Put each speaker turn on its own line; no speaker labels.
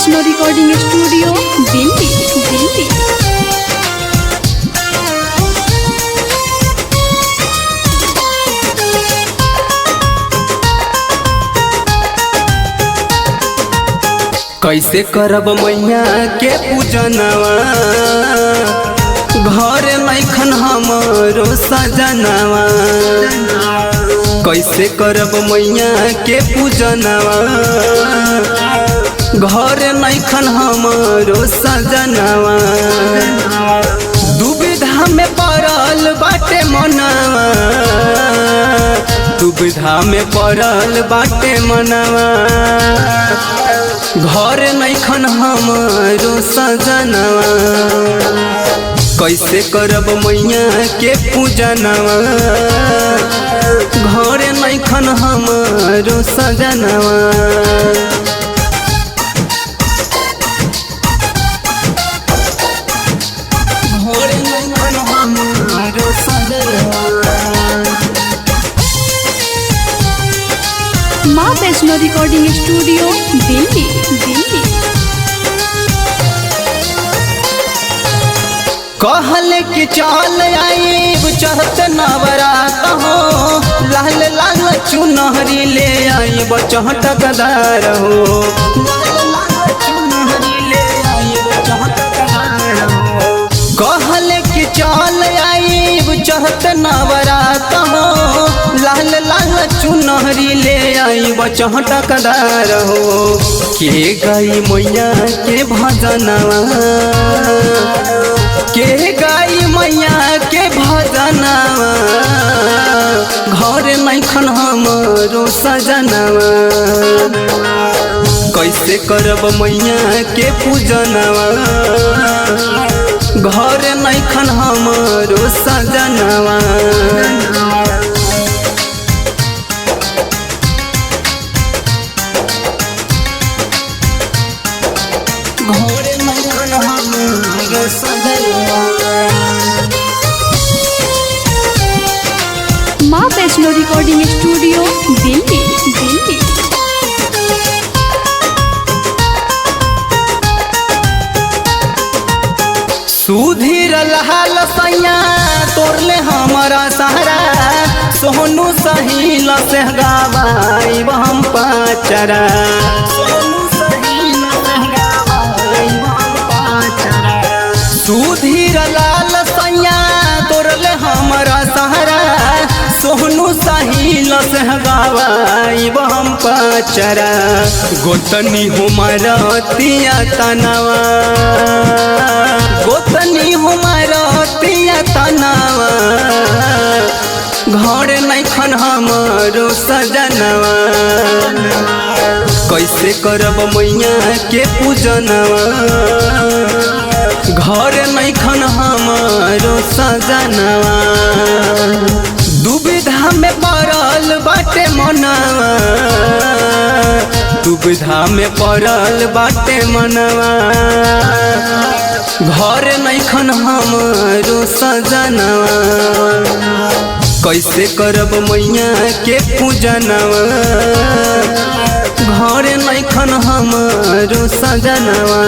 Vaishno recording studio Delhi Delhi.
कैसे करब मैया के पूजनवा, घर नैखन हमरो सजनवा। कैसे करब मैया के पूजनवा, घर नैखन हमरो सजनवा। दुविधा में पड़ल बाटे मनवा, दुविधा में पड़ल बाटे मनवा। घर नैखन हमरो सजनवा, कैसे करब मैया के पूजनवा, घर नैखन हमरो सजनवा। घर नैखन हमरो सजनवा।
माँ वैष्णो रिकॉर्डिंग स्टूडियो दिल्ली दिल्ली।
कहले कि चल आईब चढ़त नवरात हो, लाल लाल चुनहरी ले आईब चहटकदार हो। कहले कि चल आईब चढ़त नवरात हो, लाल लाल चुनहरी ले आईब चहटकदार हो। के गई मैया के भजनवा, के गाई मैया के भजनवा, घर नैखन हमरो सजनवा। कैसे करब मैया के पूजनवा, घर नैखन हमरो सजनवा। घर नैखन हमरो सजनवा।
माँ वैष्णो रिकॉर्डिंग स्टूडियो दिल्ली दिल्ली।
सुधीर लाल सैया तोरले हमारा सहारा, सोनू सहील से गावाई हम पाचरा। सुधीर लाल सैया तोरले हमारा सहारा, सोनू सहील से गवाई हम पाचरा। गोतनी हमारा तिया तनवा, गोतनी हमारा तिया तनवा, घर नैखन हमरो सजनवा। कैसे करब मैया के पूजनवा, घर नैखन हमरो सजनवा। दुविधा में पड़ल बाटे मनवा, दुविधा में पड़ल बाटे मनवा। घर नैखन हमरो सजनवा, कैसे करब मैया के पूजनवा, घर नैखन हमरो सजनवा।